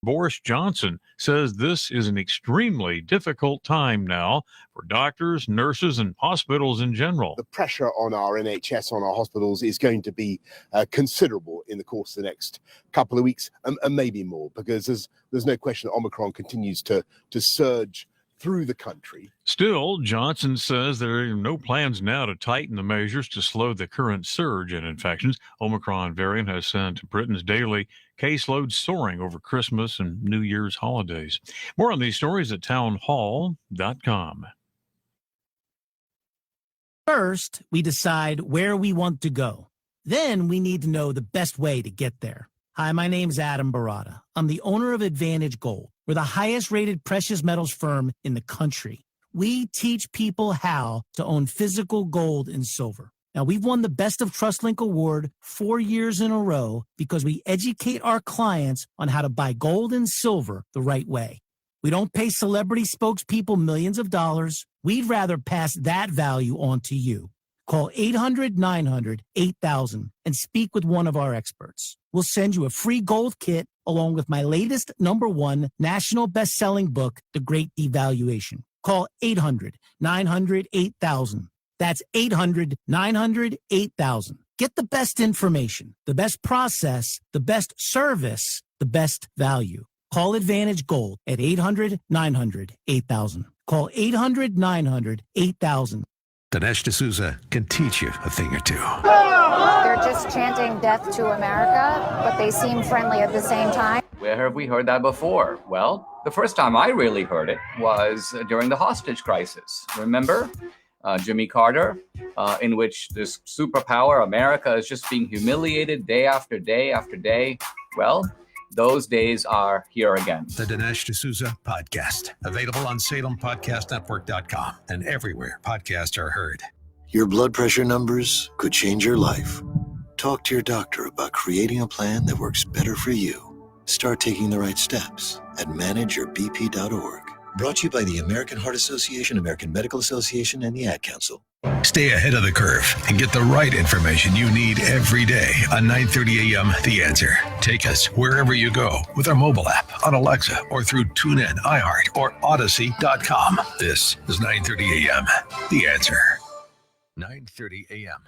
Boris Johnson says this is an extremely difficult time now for doctors, nurses, and hospitals in general. The pressure on our NHS, on our hospitals, is going to be considerable in the course of the next couple of weeks and maybe more, because there's no question that Omicron continues to surge through the country. Still, Johnson says there are no plans now to tighten the measures to slow the current surge in infections. Omicron variant has sent Britain's daily caseload soaring over Christmas and New Year's holidays. More on these stories at townhall.com. First, we decide where we want to go. Then we need to know the best way to get there. Hi, my name's Adam Barata. I'm the owner of Advantage Gold. We're the highest rated precious metals firm in the country. We teach people how to own physical gold and silver. Now, we've won the Best of TrustLink Award 4 years in a row because we educate our clients on how to buy gold and silver the right way. We don't pay celebrity spokespeople millions of dollars. We'd rather pass that value on to you. Call 800-900-8000 and speak with one of our experts. We'll send you a free gold kit along with my latest #1 national best-selling book, The Great Devaluation. Call 800-900-8000. That's 800-900-8000. Get the best information, the best process, the best service, the best value. Call Advantage Gold at 800-900-8000. Call 800-900-8000. Dinesh D'Souza can teach you a thing or two. They're just chanting death to America, but they seem friendly at the same time. Where have we heard that before? Well, the first time I really heard it was during the hostage crisis. Remember? Jimmy Carter, in which this superpower, America, is just being humiliated day after day after day. Well, those days are here again. The Dinesh D'Souza Podcast. Available on SalemPodcastNetwork.com and everywhere podcasts are heard. Your blood pressure numbers could change your life. Talk to your doctor about creating a plan that works better for you. Start taking the right steps at manageyourbp.org. Brought to you by the American Heart Association, American Medical Association, and the Ad Council. Stay ahead of the curve and get the right information you need every day on 9:30 a.m. The Answer. Take us wherever you go with our mobile app, on Alexa, or through TuneIn, iHeart, or Odyssey.com. This is 9:30 a.m. The Answer. 9:30 a.m.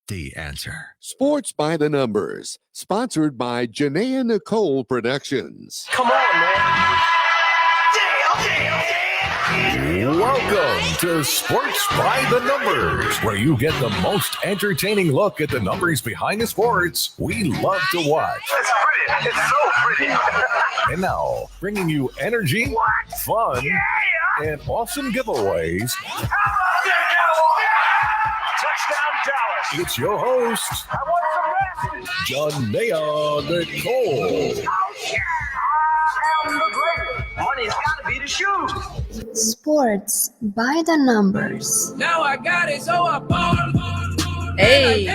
The Answer. Sports by the Numbers, sponsored by Janae Nicole Productions. Come on, man. Welcome to Sports by the Numbers, where you get the most entertaining look at the numbers behind the sports we love to watch. It's pretty. It's so pretty. And now, bringing you energy, fun, and awesome giveaways. Touchdown, Dallas. It's your host, I want some rest. Janae Nicole. I'm the greatest. Money's got to be the shoes. Sports by the Numbers. Now I got it, so I bought. Hey.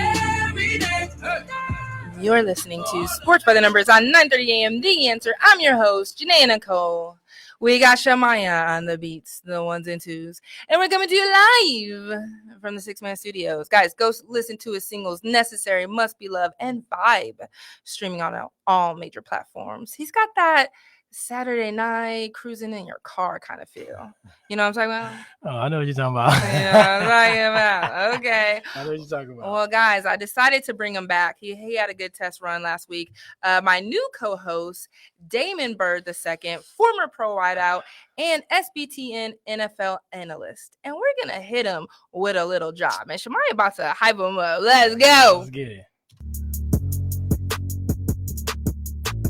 You're listening to Sports by the Numbers on 9:30 a.m. The Answer. I'm your host, Janae Nicole. We got Shamaya on the beats, the ones and twos. And we're coming to you live from the Six Man Studios. Guys, go listen to his singles, Necessary, Must Be Love, and Vibe, streaming on all major platforms. He's got that Saturday night cruising in your car kind of feel. You know what I'm talking about? Oh, I know what you're talking about. Yeah, I'm talking about. Okay. I know what you're talking about. Well, guys, I decided to bring him back. He had a good test run last week. My new co-host, Damon Bird II, former pro wideout and SBTN NFL analyst. And we're going to hit him with a little job. And Shamaya about to hype him up. Let's go. Let's get it.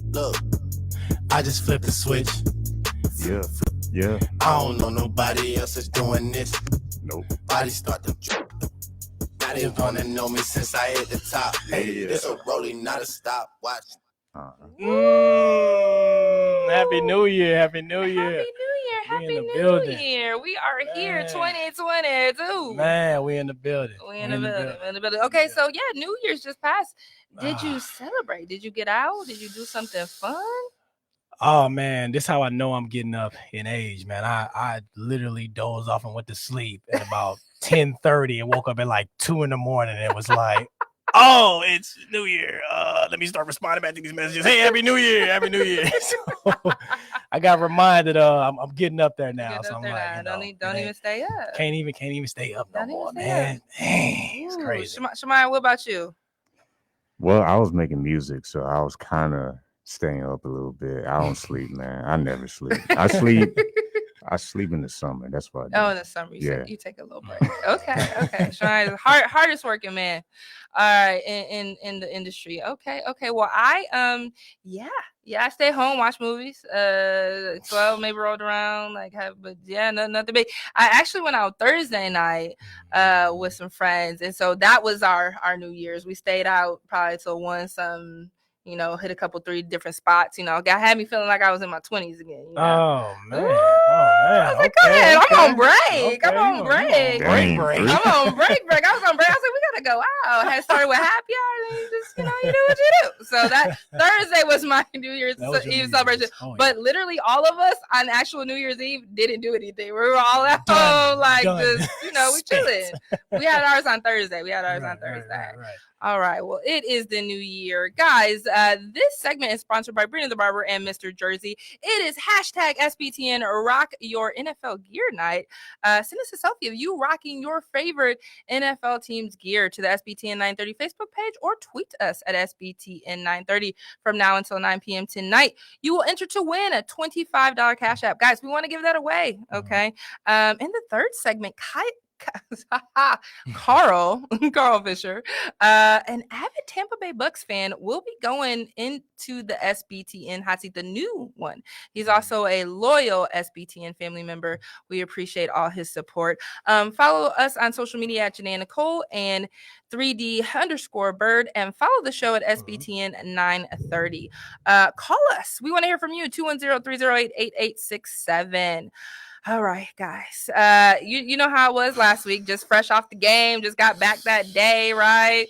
Look. I just flipped the switch. Yeah. I don't know nobody else is doing this. Nope. Body start to drip. Now they wanna know me since I hit the top. Hey, it's a rolling, not a stop. Watch. Happy New Year. Happy New Year. Happy New Year. We are here, 2022. Man, we in the building. We in the building. Okay, so yeah, New Year's just passed. Did you celebrate? Did you get out? Did you do something fun? Oh man, this is how I know I'm getting up in age, man. I literally dozed off and went to sleep at about 10:30 and woke up at like 2 a.m. and it was like, oh, it's New Year. Let me start responding back to these messages. Hey, Happy New Year. Happy New Year. So, I got reminded. I'm getting up there now, so I'm There like, now. Don't even stay up. Can't even stay up no Don't even more, stay man. up. Dang, it's Ooh, crazy. Shemaya, what about you? Well, I was making music, so I was kind of staying up a little bit. I don't sleep, man. I never sleep. I sleep in the summer. That's what I do. Oh, in the summer, Yeah. you take a little break. Okay. Shemaya, hardest working man. All right, in the industry. Okay. Well, I I stay home, watch movies. 12 maybe rolled around, but yeah, nothing big. I actually went out Thursday night with some friends, and so that was our New Year's. We stayed out probably till 1 some. Hit a couple 3 different spots. Had me feeling like I was in my 20s again. Oh man. I was like, go ahead. I'm on break. I'm on break. Break. I'm on break. I was on break. I was like, we gotta go out. I had started with happy hour, and you just, you do what you do. So that Thursday was my New Year's Eve celebration. But literally all of us on actual New Year's Eve didn't do anything. We were all at home, just, we chilling. We had ours on Thursday. Right. All right. Well, it is the new year. Guys, this segment is sponsored by Brina the Barber and Mr. Jersey. It is #SBTN Rock Your NFL Gear Night. Send us a selfie of you rocking your favorite NFL team's gear to the SBTN 930 Facebook page or tweet us at SBTN 930 from now until 9 p.m. tonight. You will enter to win a $25 Cash App. Guys, we want to give that away. Okay. In the third segment, Carl Fisher, an avid Tampa Bay Bucks fan, will be going into the SBTN hot seat, the new one. He's also a loyal SBTN family member. We appreciate all his support. Follow us on social media at Janae Nicole and 3D_bird, and follow the show at SBTN 930. Call us. We want to hear from you. 210-308-8867. All right, guys. You know how it was last week. Just fresh off the game. Just got back that day, right?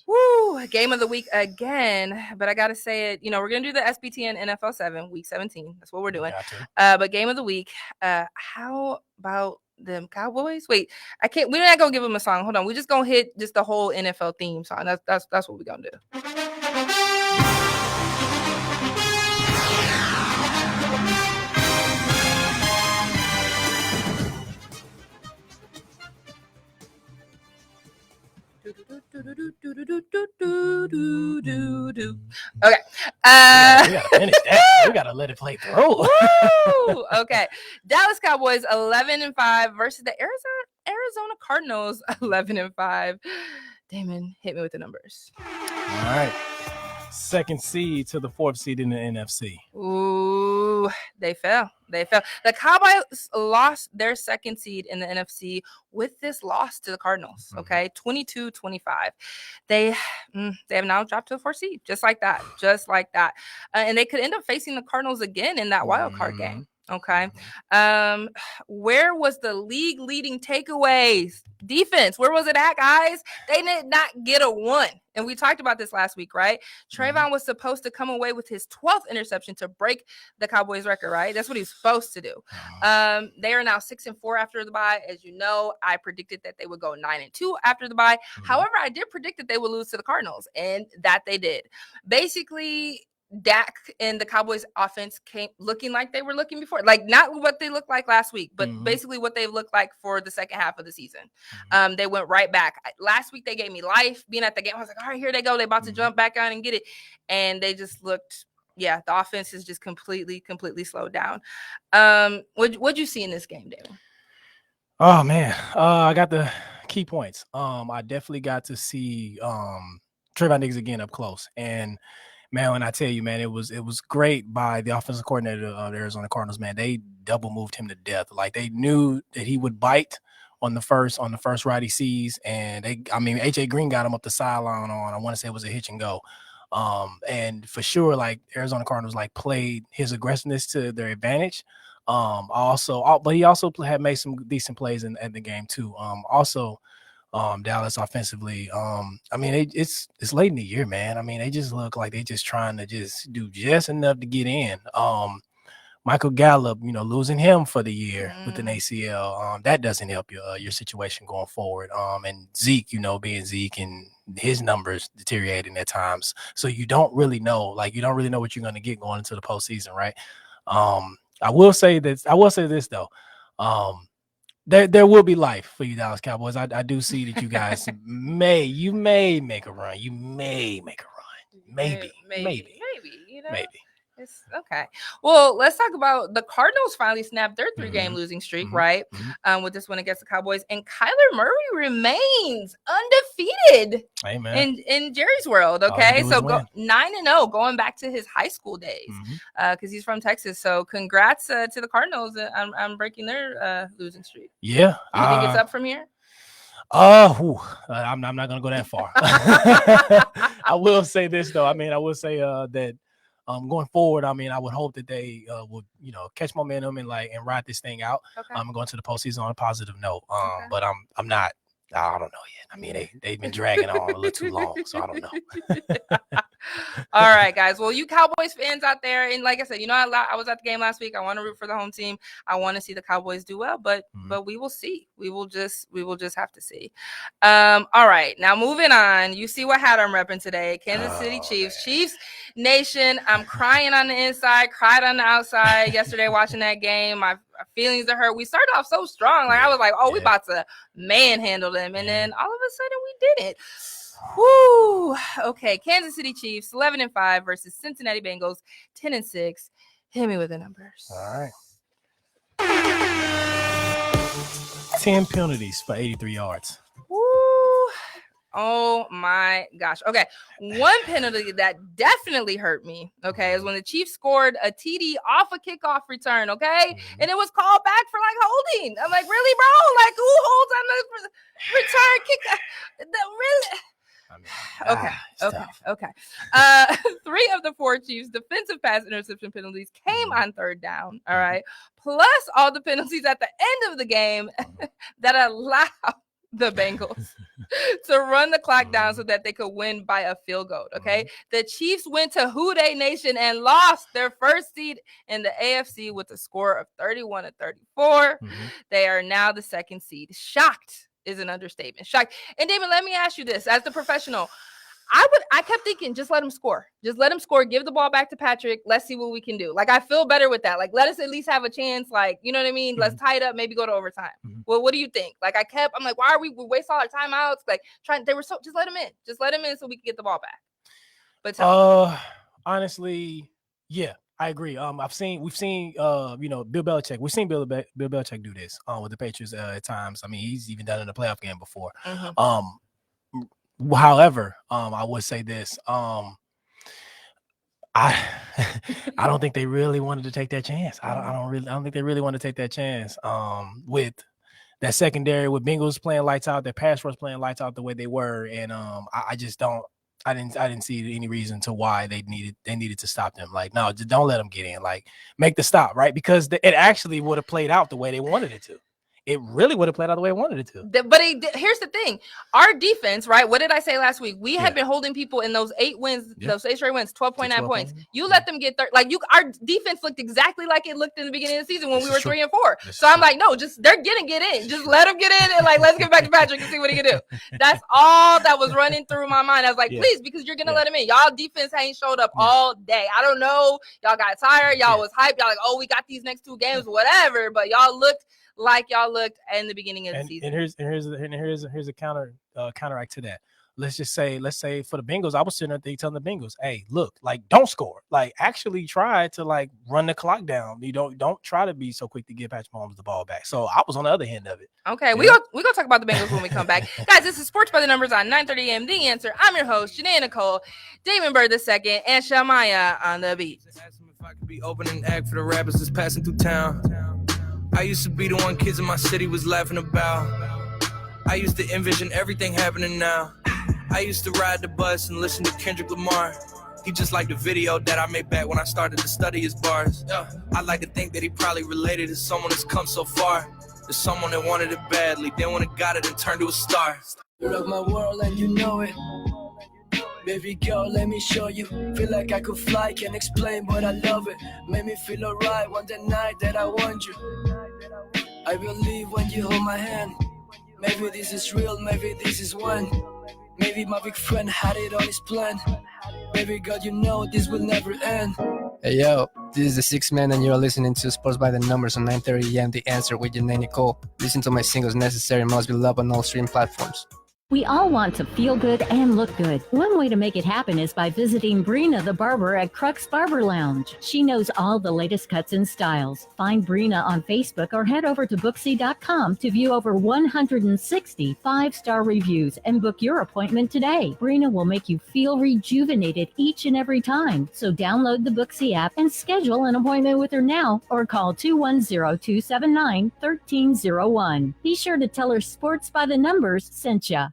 Woo! Game of the week again. But I got to say it. We're going to do the SBTN NFL 7, week 17. That's what we're doing. But game of the week. How about them Cowboys? Wait, I can't. We're not going to give them a song. Hold on. We're just going to hit just the whole NFL theme song. That's what we're going to do. Okay. We gotta finish that. We gotta let it play through. Okay. Dallas Cowboys 11-5 versus the Arizona Cardinals 11-5. Damon, hit me with the numbers. All right. Second seed to the 4th seed in the NFC. Ooh, they fell. The Cowboys lost their second seed in the NFC with this loss to the Cardinals. Okay, 22-25. They have now dropped to the 4th seed, just like that. And they could end up facing the Cardinals again in that wild card game. Okay. Where was the league leading takeaways? Defense. Where was it at, guys? They did not get a 1. And we talked about this last week, right? Trayvon was supposed to come away with his 12th interception to break the Cowboys record, right? That's what he's supposed to do. They are now 6-4 after the bye. As you know, I predicted that they would go 9-2 after the bye. However, I did predict that they would lose to the Cardinals, and that they did. Basically, Dak and the Cowboys offense came looking like they were looking before, like not what they looked like last week, but basically what they looked like for the second half of the season. They went right back. Last week, they gave me life. Being at the game, I was like, all right, here they go. They're about to jump back on and get it. And they just looked, the offense is just completely slowed down. What'd you see in this game, David? Oh, man. I got the key points. I definitely got to see Trayvon Diggs again up close. And man, when I tell you, man, it was great by the offensive coordinator of the Arizona Cardinals, man. They double moved him to death. Like, they knew that he would bite on the first ride he sees. And AJ Green got him up the sideline on, I want to say it was a hitch and go. And for sure, like, Arizona Cardinals played his aggressiveness to their advantage. But he also had made some decent plays in the game too. Dallas offensively, it's late in the year, man. They just look like they just trying to just do just enough to get in. Michael Gallup, losing him for the year with an ACL, that doesn't help your situation going forward. And Zeke, being Zeke and his numbers deteriorating at times. So you don't really know what you're going to get going into the postseason, right? I will say this though. There will be life for you Dallas Cowboys. I do see that you guys may make a run. You may make a run. Maybe. You know? Maybe. It's okay. Well, let's talk about the Cardinals finally snapped their 3-game losing streak, right? With this win against the Cowboys. And Kyler Murray remains undefeated in Jerry's world. Okay. So 9-0 going back to his high school days because he's from Texas. So congrats to the Cardinals on breaking their losing streak. Yeah. You think it's up from here? I'm not gonna go that far. I will say this though. I mean, I will say that going forward, I mean, I would hope that they would, catch momentum and ride this thing out. Going to the postseason on a positive note. But I'm not. I don't know yet. I mean, they've been dragging on a little too long, so I don't know. All right, guys. Well, you Cowboys fans out there, and like I said, I was at the game last week. I want to root for the home team. I want to see the Cowboys do well, but we will see. We will just have to see. All right, now moving on. You see what hat I'm repping today? Kansas City Chiefs, Chiefs Nation. I'm crying on the inside, cried on the outside yesterday watching that game. My feelings are hurt. We started off so strong. I was like, we about to manhandle them, and then all of a sudden we didn't. Whoo. Okay, Kansas City Chiefs 11-5 versus Cincinnati Bengals 10-6. Hit me with the numbers. All right. 10 penalties for 83 yards. Woo. Oh my gosh. Okay. One penalty that definitely hurt me, is when the Chiefs scored a TD off a kickoff return, and it was called back for holding. I'm like, really, bro? Who holds on the return kick? Really? Okay. 3 of the 4 Chiefs defensive pass interception penalties came on third down. All right. Plus all the penalties at the end of the game that allowed the Bengals to run the clock down so that they could win by a field goal. Okay. The Chiefs went to Houday Nation and lost their first seed in the AFC with a score of 31-34. They are now the 2nd seed. Shocked is an understatement. Shocked. And David, let me ask you this as the professional. I kept thinking, just let him score. Just let him score. Give the ball back to Patrick. Let's see what we can do. I feel better with that. Let us at least have a chance. You know what I mean? Let's tie it up. Maybe go to overtime. Well, what do you think? I'm like, why are we waste all our timeouts? They were just let him in. Just let him in so we can get the ball back. But honestly, yeah, I agree. We've seen Bill Belichick. We've seen Bill Belichick do this with the Patriots at times. I mean, he's even done it in a playoff game before. However, I would say this. I don't think they really wanted to take that chance. I don't think they really want to take that chance. With that secondary, with Bengals playing lights out, their pass rush playing lights out the way they were, and I just don't. I didn't see any reason to why they needed to stop them. No, just don't let them get in. Make the stop, right? Because it actually would have played out the way they wanted it to. It really would have played out the way it wanted it to. But here's the thing. Our defense, right? What did I say last week? We had been holding people in those 8 wins, those 8 straight wins, 12.9 points. You let them get our defense looked exactly like it looked in the beginning of the season when we were 3-4. So I'm like, no, they're gonna get in. Just let them get in and let's get back to Patrick and see what he can do. That's all that was running through my mind. I was like, please, because you're gonna let him in. Y'all defense ain't showed up all day. I don't know. Y'all got tired. Y'all was hyped. Y'all we got these next 2 games, whatever. But y'all looked like y'all looked in the beginning of the season. And here's a counteract to that. Let's say for the Bengals, I was sitting there telling the Bengals, hey, look, don't score. Actually try to run the clock down. You don't try to be so quick to give Patrick Mahomes the ball back. So I was on the other end of it. Okay, we're gonna talk about the Bengals when we come back. Guys, this is Sports by the Numbers on 930 AM. The Answer. I'm your host, Janae Nicole, Damon Bird II, and Shamaya on the beat. If I could be opening act for the rappers that's passing through town. I used to be the one kids in my city was laughing about. I used to envision everything happening now. I used to ride the bus and listen to Kendrick Lamar. He just like the video that I made back when I started to study his bars. I like to think that he probably related to someone that's come so far. To someone that wanted it badly, then when it got it and turned to a star. You rock my world and you know it. Baby girl, let me show you. Feel like I could fly, can't explain, but I love it. Made me feel alright on the night that I want you. I believe when you hold my hand. Maybe this is real, maybe this is one. Maybe my big friend had it on his plan. Baby girl, you know this will never end. Hey yo, this is the Six Man, and you're listening to Sports by the Numbers on 9:30 a.m. The Answer with Janae Nicole. Listen to my singles Necessary and Must Be Loved on all stream platforms. We all want to feel good and look good. One way to make it happen is by visiting Brina the barber at Crux Barber Lounge. She knows all the latest cuts and styles. Find Brina on Facebook or head over to Booksy.com to view over 160 five-star reviews and book your appointment today. Brina will make you feel rejuvenated each and every time. So download the Booksy app and schedule an appointment with her now or call 210-279-1301. Be sure to tell her Sports by the Numbers sent ya.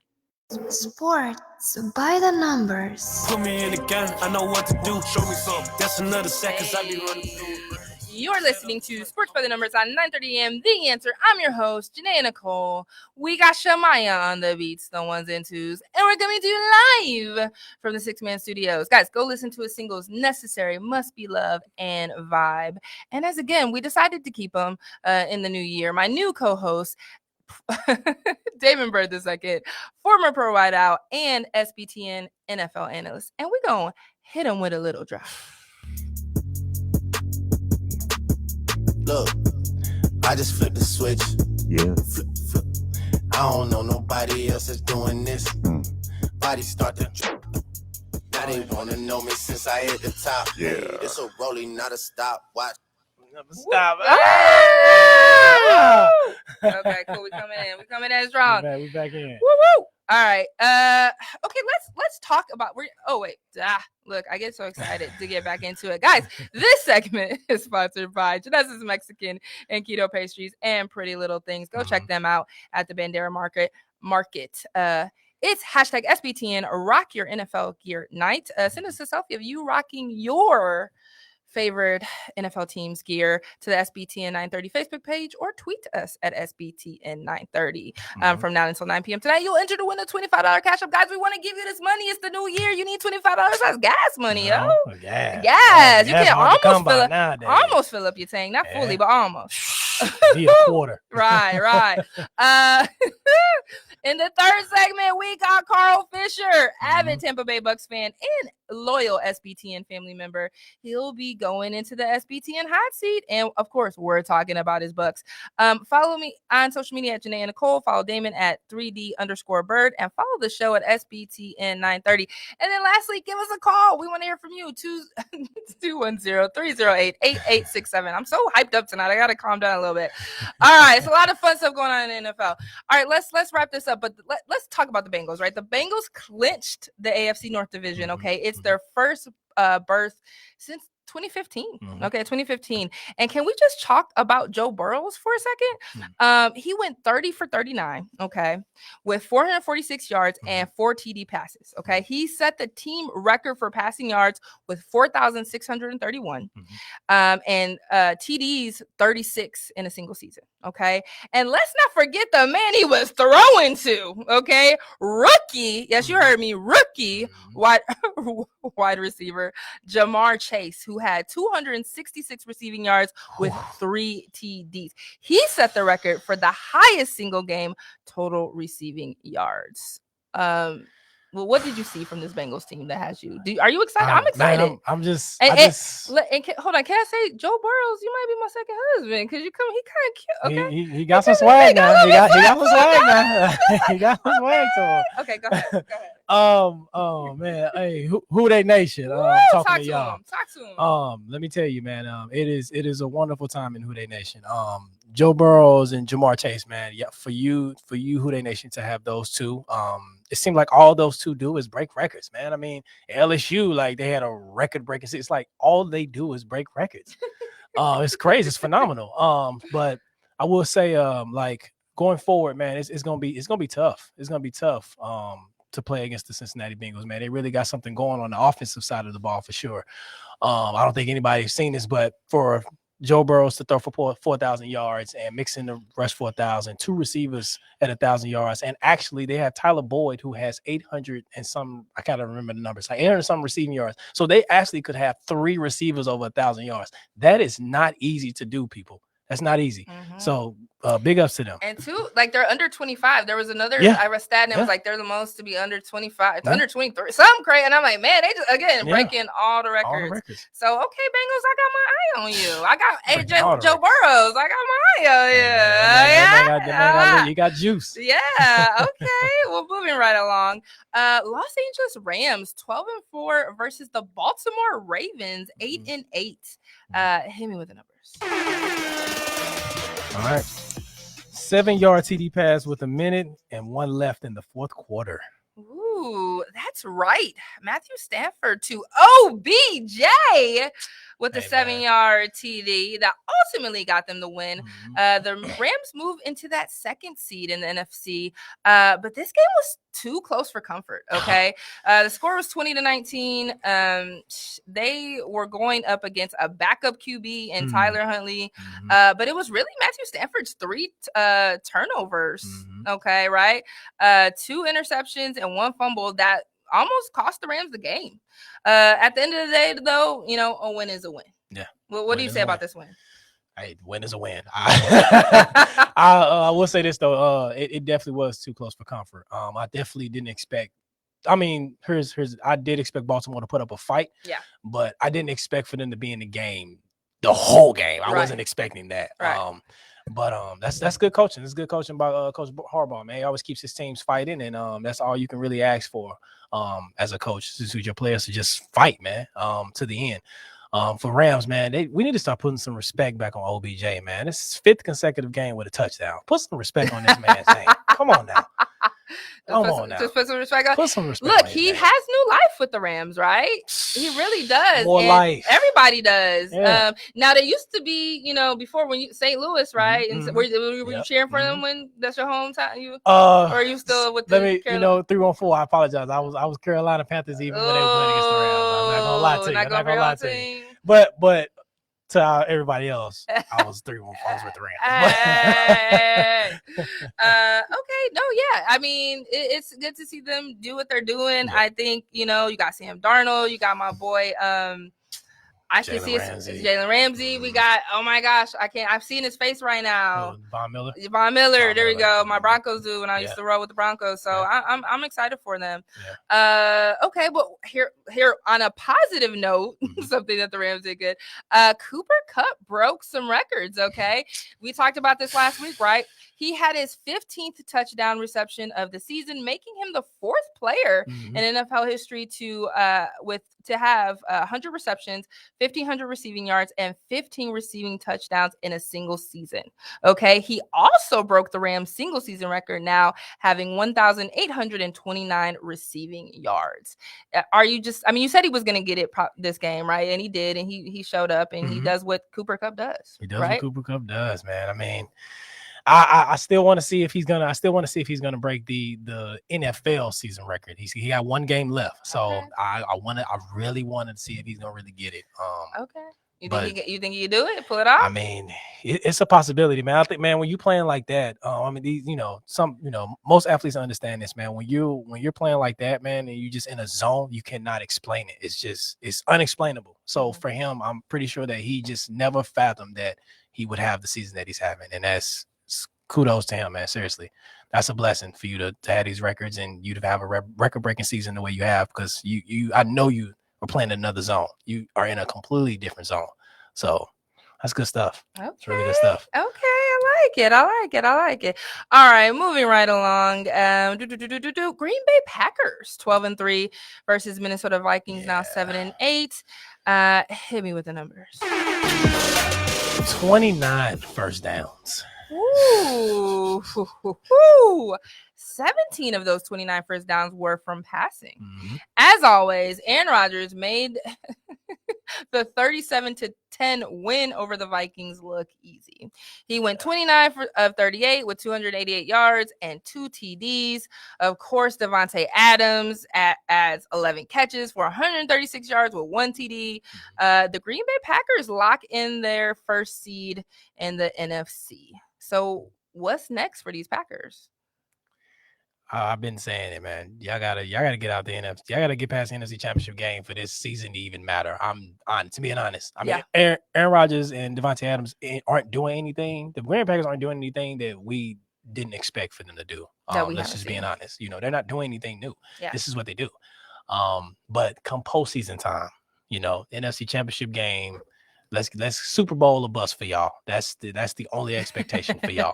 Sports by the numbers. Put me in the game, I know what to do. Show me something. That's another set, cause I be running through. You're listening to Sports by the Numbers on 9:30 a.m. The Answer. I'm your host, Janae Nicole. We got Shamaya on the beats, the ones and twos, and we're coming to you live from the Six Man Studios. Guys, go listen to his singles Necessary, Must Be Loved, and Vibe. And as again, we decided to keep them in the new year. My new co-host, Damon Bird II, former pro wideout and SBTN NFL analyst. And we're going to hit him with a little drop. Look, I just flipped the switch. Yeah. Flip. I don't know nobody else that's doing this. Body start to drip. Now they want to know me since I hit the top. Yeah. It's a rolling, not a stop. Watch. Stop. Okay, cool. We coming in. We coming in strong. We back in. Woo woo. All right. Okay. Let's talk about. Look, I get so excited to get back into it, guys. This segment is sponsored by Genesis Mexican and Keto Pastries and Pretty Little Things. Go check them out at the Bandera Market. It's hashtag SBTN Rock Your NFL Gear Night. Send us a selfie of you rocking your favorite NFL team's gear to the SBTN 930 Facebook page or tweet us at SBTN 930 from now until 9 p.m. tonight. You'll enter to win a $25 cash up. Guys, we want to give you this money. It's the new year. You need $25. That's gas money, yo. Yes. You can almost fill up your tank. Not fully, but almost. Be a quarter. Right. In the third segment, we got Carl Fisher, avid Tampa Bay Bucks fan and loyal SBTN family member. He'll be going into the SBTN hot seat. And of course, we're talking about his Bucks. Follow me on social media at Janae Nicole. Follow Damon at 3D_Bird and follow the show at SBTN 930. And then lastly, give us a call. We want to hear from you. 210-308-8867. I'm so hyped up tonight. I got to calm down a little bit. All right. It's a lot of fun stuff going on in the NFL. All right. Let's wrap this up. But let's talk about the Bengals, right? The Bengals clinched the AFC North Division. Okay. It's their first berth since 2015. Okay, 2015. And can we just talk about Joe Burrows for a second? He went 30 for 39, okay, with 446 yards and 4 TD passes. Okay, he set the team record for passing yards with 4,631 and TDs 36 in a single season. Okay, and let's not forget the man he was throwing to. Okay, rookie. Yes, you heard me. Rookie wide receiver Jamar Chase, who had 266 receiving yards with 3 TDs. He set the record for the highest single game total receiving yards. Well, what did you see from this Bengals team that has you? Are you excited? I'm excited. Man, hold on. Can I say, Joe Burrows, you might be my second husband because he kind of cute. Okay, he got some swag now. He got some swag now. He got some swag to him. Okay, go ahead. Oh man, hey, who they nation? Talk to y'all. Talk to him. Let me tell you, man. It is a wonderful time in Who They Nation. Joe Burrows and Jamar Chase, man. Yeah, for you, Who They Nation to have those two. It seemed like all those two do is break records, man. I mean, LSU, like they had a record-breaking. It's like all they do is break records. It's crazy. It's phenomenal. But I will say, like going forward, man, it's gonna be tough. It's gonna be tough. To play against the Cincinnati Bengals, man. They really got something going on the offensive side of the ball for sure. I don't think anybody's seen this, but for Joe Burrows to throw for 4,000 yards and mixing the rush for 1,000, 2 receivers at 1,000 yards. And actually they have Tyler Boyd who has 800 and some, I can't remember the numbers, like 800 and some receiving yards. So they actually could have 3 receivers over 1,000 yards. That is not easy to do, people. That's not easy. Mhm. So big ups to them. And two, like they're under 25. There was another Yeah. I read stat and it was Yeah. like they're the most to be under 25. It's Yeah. under 23. Something crazy. And I'm like, man, they just again Yeah. breaking all the records. All the records. So okay, Bengals, I got my eye on you. I got Breaking all the Joe Burrows. I got my eye on you. Yeah. You got juice. Yeah. Okay. Well, moving right along. Los Angeles Rams 12-4 versus the Baltimore Ravens 8-8. Hit me with the numbers. All right. 7-yard TD pass with a minute and 1 left in the fourth quarter. Ooh, that's right. Matthew Stafford to OBJ with a 7-yard TD that ultimately got them the win. The Rams move into that second seed in the NFC, but this game was too close for comfort. Okay, the score was 20-19. They were going up against a backup QB and Tyler Huntley, but it was really Matthew Stafford's 3 turnovers. Okay, right, 2 interceptions and 1 fumble that almost cost the Rams the game. At the end of the day, though, you know, a win is a win. Yeah. What do you say about this win? Hey, win is a win. I will say this though, it definitely was too close for comfort. I definitely didn't expect. I mean, I did expect Baltimore to put up a fight. Yeah. But I didn't expect for them to be in the game the whole game. I Right. wasn't expecting that. Right. But that's good coaching. It's good coaching by Coach Harbaugh, man. He always keeps his teams fighting, and that's all you can really ask for as a coach, to your players to just fight, man, to the end. For Rams, man, we need to start putting some respect back on OBJ, man. This is 5th consecutive game with a touchdown. Put some respect on this man's name. Come on now. Come on now. Just put some respect on. Put some respect Look, on his he name. has new life with the Rams, right? He really does. More and life. Everybody does. Yeah. Now, they used to be, you know, before when you St. Louis, right? And so, were you Yep. cheering for them when that's your hometown? Or are you still with let the me, Carolina? 314. I apologize. I was Carolina Panthers even when they were playing against the Rams. I'm not gonna lie to you. Not I'm not going for gonna lie your to you. team? But to everybody else, I was 314. I was with the Rams. Hey. Okay, no, yeah. I mean, it's good to see them do what they're doing. I think, you know, you got Sam Darnold, you got my boy, I can see it's Jalen Ramsey. We got, oh my gosh, I've seen his face right now. Von Miller. There we go. My Broncos do when I used to roll with the Broncos. So I'm excited for them. Okay, but here on a positive note, something that the Rams did good. Cooper Kupp broke some records. Okay, we talked about this last week, right? He had his 15th touchdown reception of the season, making him the 4th player in NFL history to have 100 receptions, 1,500 receiving yards, and 15 receiving touchdowns in a single season. Okay, he also broke the Rams single season record, now having 1,829 receiving yards. You said he was going to get it this game, right? And he did, and he showed up, and he does what Cooper Kupp does. He does right? what Cooper Kupp does, man. I mean, I still want to see if he's gonna break the NFL season record. He got 1 game left, so I really wanted to see if he's gonna really get it. Okay. You think he can do it? Pull it off? I mean, it's a possibility, man. I think, man, when you playing like that, I mean, most athletes understand this, man. When you're playing like that, man, and you just in a zone, you cannot explain it. It's unexplainable. So for him, I'm pretty sure that he just never fathomed that he would have the season that he's having, and that's kudos to him, man. Seriously, that's a blessing for you to have these records and you to have a record-breaking season the way you have, because I know you are playing in another zone. You are in a completely different zone, so that's good stuff. Okay. It's really good stuff. Okay, I like it. All right, moving right along. Green Bay Packers 12-3 versus Minnesota Vikings, now 7-8. Hit me with the numbers. 29 first downs. Ooh. 17 of those 29 first downs were from passing. As always, Aaron Rodgers made the 37-10 win over the Vikings look easy. He went 29 of 38 with 288 yards and 2 TDs. Of course, Devontae Adams adds 11 catches for 136 yards with 1 TD. The Green Bay Packers lock in their first seed in the NFC. So what's next for these Packers? I've been saying it, man. Y'all gotta get out the NFC. Y'all gotta get past the NFC Championship game for this season to even matter. I'm honest, to being honest. I mean, Aaron Rodgers and Devontae Adams aren't doing anything. The Green Bay Packers aren't doing anything that we didn't expect for them to do. Let's just being honest. You know, they're not doing anything new. Yeah. This is what they do. But come postseason time, you know, NFC Championship game. Let's Super Bowl a bust for y'all. That's the only expectation for y'all.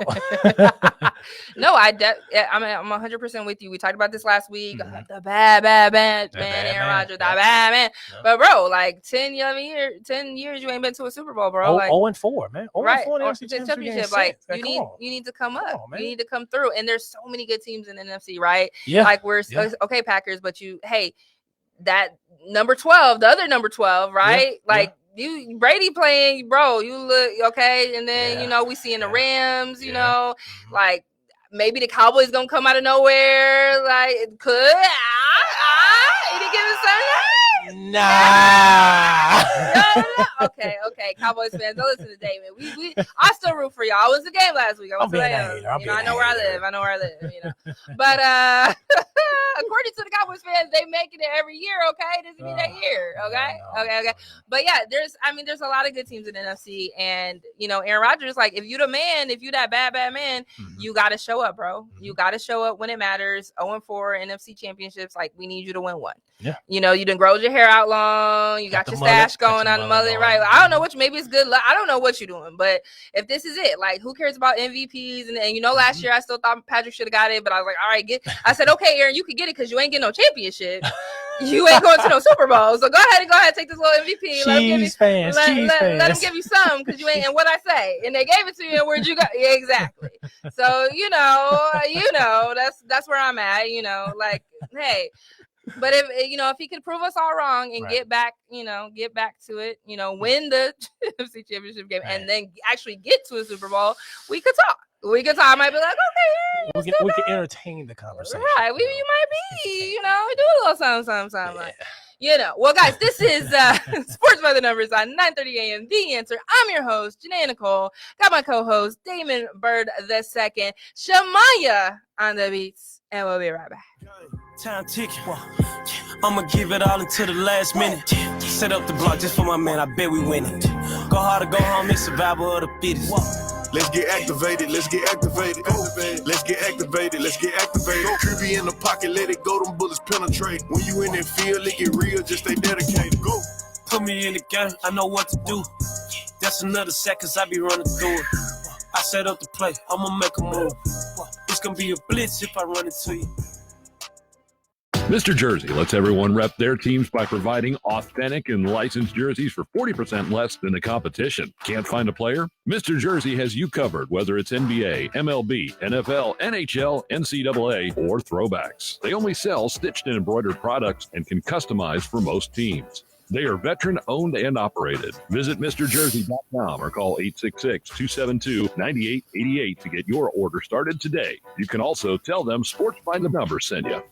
No, I'm 100% with you. We talked about this last week. The bad man, Aaron Rodgers, the bad man. Yeah. But bro, like 10 years you ain't been to a Super Bowl, bro. Like 0-4, man. 0-4 right. NFC Championship. Like you need to come up. You need to come through. And there's so many good teams in the NFC, right? Yeah. Like okay, Packers, but that number 12, the other number 12, right? Yeah. Like you Brady playing, bro, you look okay. And then, you know, we see in the Rams, you know, like maybe the Cowboys gonna come out of nowhere. Like it could. Any given Sunday? Nah. No. Okay. Cowboys fans, don't listen to David. I still root for y'all. I was the game last week. I know where I live. You know, but according to the Cowboys fans, they making it every year. Okay, this is that year. Okay. But yeah, there's a lot of good teams in the NFC, and you know, Aaron Rodgers, like if you the man, if you that bad man, you got to show up, bro. You got to show up when it matters. 0-4 NFC championships, like we need you to win one. Yeah. You know, you done growed your hair out long. You got your stash going on the mullet, right? I don't know maybe it's good luck. I don't know what you're doing, but if this is it, like who cares about MVPs? And you know, last year I still thought Patrick should have got it, but I was like, all right, I said, okay, Aaron, you can get it because you ain't getting no championship. You ain't going to no Super Bowl. So go ahead, take this little MVP. Let him give you some because you ain't. And what I say, and they gave it to you. And where'd you go? Yeah, exactly. So you know, that's where I'm at. You know, like hey. But if he could prove us all wrong and get back to it, you know, win the NFC Championship game and then actually get to a Super Bowl, we could talk. I might be like, okay, we can entertain the conversation. Right. You might be, you know, we do a little something. Like, you know. Well, guys, this is Sports by the Numbers on 9:30 a.m. The Answer. I'm your host, Janae Nicole. Got my co-host, Damon Bird II. Shamaya on the beats, and we'll be right back. Time ticking. I'ma give it all until the last minute. Set up the block just for my man. I bet we win it. Go hard or go home. It's survival of the fittest. Let's get activated. Let's get activated. Let's get activated. Let's get activated. Creepy in the pocket. Let it go. Them bullets penetrate. When you in that field, it get real. Just stay dedicated. Go. Put me in the game. I know what to do. That's another sack 'cause I be running through it. I set up the play. I'ma make a move. It's gonna be a blitz if I run into you. Mr. Jersey lets everyone rep their teams by providing authentic and licensed jerseys for 40% less than the competition. Can't find a player? Mr. Jersey has you covered, whether it's NBA, MLB, NFL, NHL, NCAA, or throwbacks. They only sell stitched and embroidered products and can customize for most teams. They are veteran-owned and operated. Visit MrJersey.com or call 866-272-9888 to get your order started today. You can also tell them Sports by the Numbers sent you.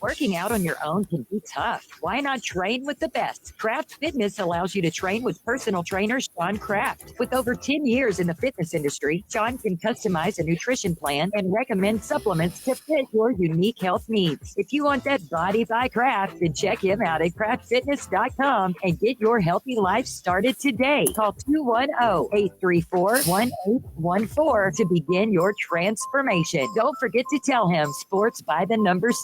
Working out on your own can be tough. Why not train with the best? Kraft Fitness allows you to train with personal trainer Sean Kraft. With over 10 years in the fitness industry, Sean can customize a nutrition plan and recommend supplements to fit your unique health needs. If you want that body by Kraft, then check him out at craftfitness.com and get your healthy life started today. Call 210-834-1814 to begin your transformation. Don't forget to tell him Sports by the Numbers.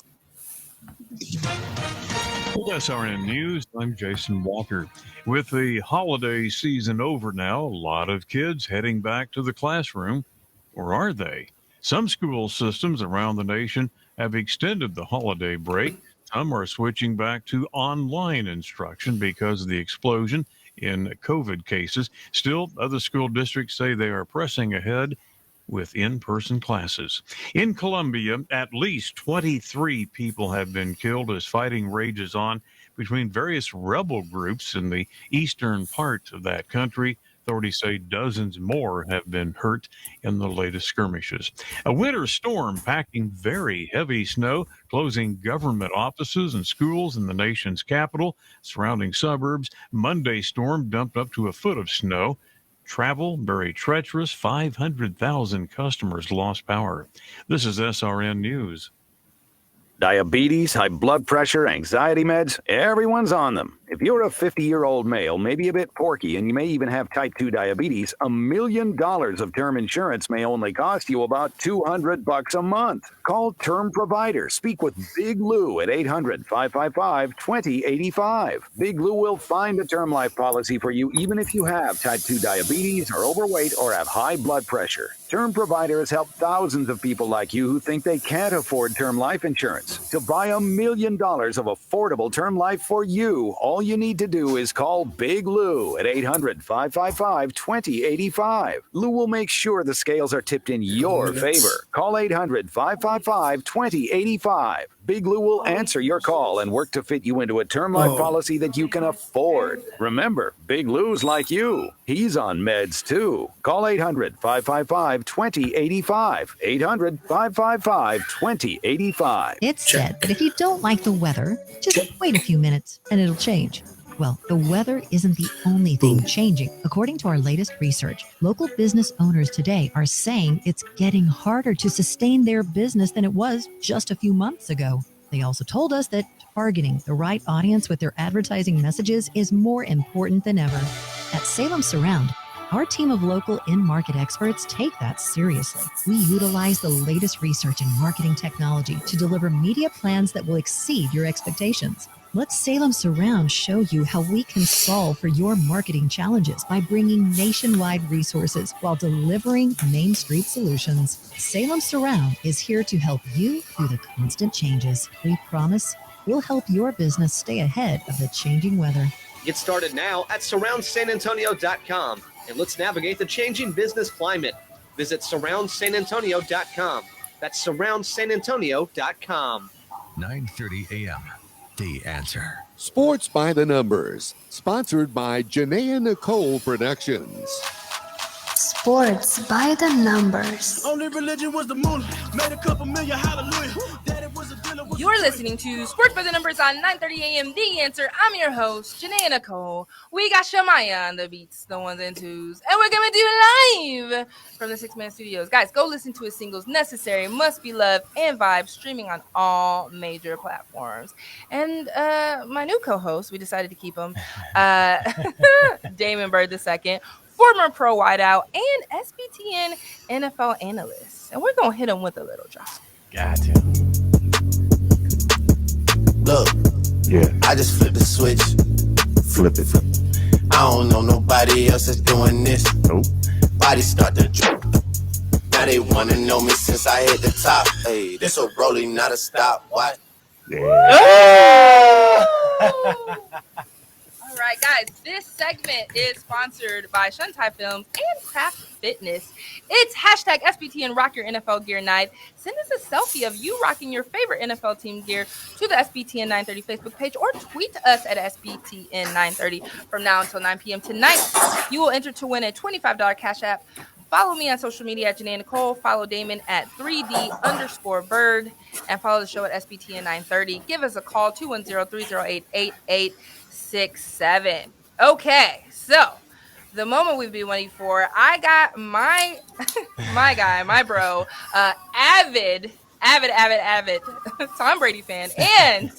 With SRN News, I'm Jason Walker. With the holiday season over now, a lot of kids heading back to the classroom, or are they? Some school systems around the nation have extended the holiday break. Some are switching back to online instruction because of the explosion in COVID cases. Still, other school districts say they are pressing ahead with in-person classes. In Colombia, at least 23 people have been killed as fighting rages on between various rebel groups in the eastern part of that country. Authorities say dozens more have been hurt in the latest skirmishes. A winter storm packing very heavy snow, closing government offices and schools in the nation's capital, surrounding suburbs. Monday storm dumped up to a foot of snow. Travel very treacherous. 500,000 customers lost power. This is SRN News. Diabetes, high blood pressure, anxiety meds, everyone's on them. If you're a 50-year-old male, maybe a bit porky, and you may even have type 2 diabetes, $1 million of term insurance may only cost you about $200 a month. Call Term Provider. Speak with Big Lou at 800-555-2085. Big Lou will find a term life policy for you even if you have type 2 diabetes, are overweight, or have high blood pressure. Term Provider has helped thousands of people like you who think they can't afford term life insurance. To buy $1 million of affordable term life for you, all you need to do is call Big Lou at 800-555-2085. Lou will make sure the scales are tipped in your favor. Call 800-555-2085. Big Lou will answer your call and work to fit you into a term life policy that you can afford. Remember, Big Lou's like you. He's on meds too. Call 800-555-2085. 800-555-2085. It's said that if you don't like the weather, just wait a few minutes and it'll change. Well, the weather isn't the only thing changing. According to our latest research, local business owners today are saying it's getting harder to sustain their business than it was just a few months ago. They also told us that targeting the right audience with their advertising messages is more important than ever. At Salem Surround, our team of local in-market experts take that seriously. We utilize the latest research in marketing technology to deliver media plans that will exceed your expectations. Let Salem Surround show you how we can solve for your marketing challenges by bringing nationwide resources while delivering Main Street solutions. Salem Surround is here to help you through the constant changes. We promise we'll help your business stay ahead of the changing weather. Get started now at surroundsanantonio.com and let's navigate the changing business climate. Visit surroundsanantonio.com. That's surroundsanantonio.com. 9:30 a.m. The Answer. Sports by the Numbers, sponsored by Janaea Nicole Productions. Sports by the numbers. Only religion was the moon. Made a couple million, hallelujah. That it was a dealer with You're listening to Sports by the Numbers on 9:30 a.m. The Answer. I'm your host, Janaea Nicole. We got Shamaya on the beats, the ones and twos, and we're gonna do live from the 6 Man Studios. Guys, go listen to his singles "Necessary," "Must Be Loved," and "Vibe," streaming on all major platforms. And my new co-host, we decided to keep him, Damon Bird II, former pro wideout and SBTN NFL analyst. And we're gonna hit him with a little drop. Got to. Look, I just flipped the switch. Flip it. I don't know nobody else that's doing this. Nope. Body start to drop. Now they wanna know me since I hit the top. Hey, this a rolling, not a stop. What? All right, guys, this segment is sponsored by Shuntai Films and Craft Fitness. It's hashtag SBTN Rock Your NFL Gear Night. Send us a selfie of you rocking your favorite NFL team gear to the SBTN 930 Facebook page or tweet us at SBTN 930 from now until 9 p.m. tonight. You will enter to win a $25 Cash App. Follow me on social media at Janaea Nicole. Follow Damon at 3D_Bird. And follow the show at SBTN 930. Give us a call, 210-308-8867. Okay, so the moment we've been waiting for, I got my guy, my bro, avid Tom Brady fan and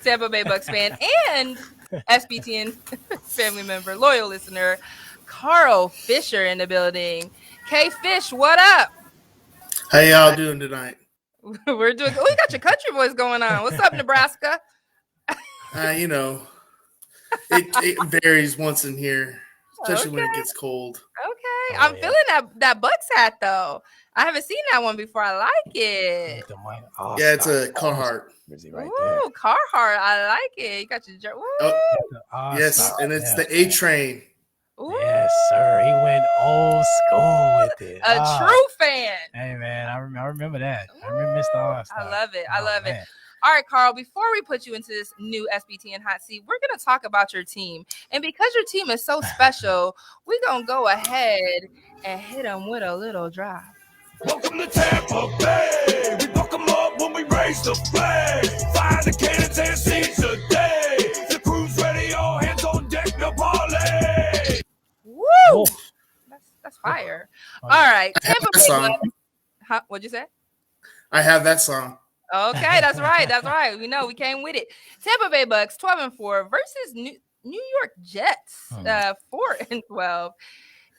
Tampa Bay Bucks fan and SBTN family member, loyal listener, Carl Fisher in the building. K Fish, what up? How y'all doing tonight? We're doing. Oh, you got your country voice going on. What's up, Nebraska? You know, it varies once in here, especially when it gets cold. Okay, I'm feeling that Bucks hat though. I haven't seen that one before. I like it. Yeah, it's a Carhartt. Ooh, Carhartt. I like it. You got your. Yes, and it's the A Train. Ooh. Yes, sir. He went old school with it. A true fan. Hey, man, I remember that. I remember Mr. All-Star. I love it. I love it. All right, Carl, before we put you into this new SBTN hot seat, we're going to talk about your team. And because your team is so special, we're going to go ahead and hit them with a little drive. Welcome to Tampa Bay. We fuck them up when we raise the flag. Fire the cannons and seize the day. The crew's ready, all hands on deck, no parlay. Woo! That's fire. All right. Tampa Bay. Huh? What'd you say? I have that song. Okay, that's right. That's right. We know we came with it. Tampa Bay Bucks 12-4 versus New York Jets 4-12.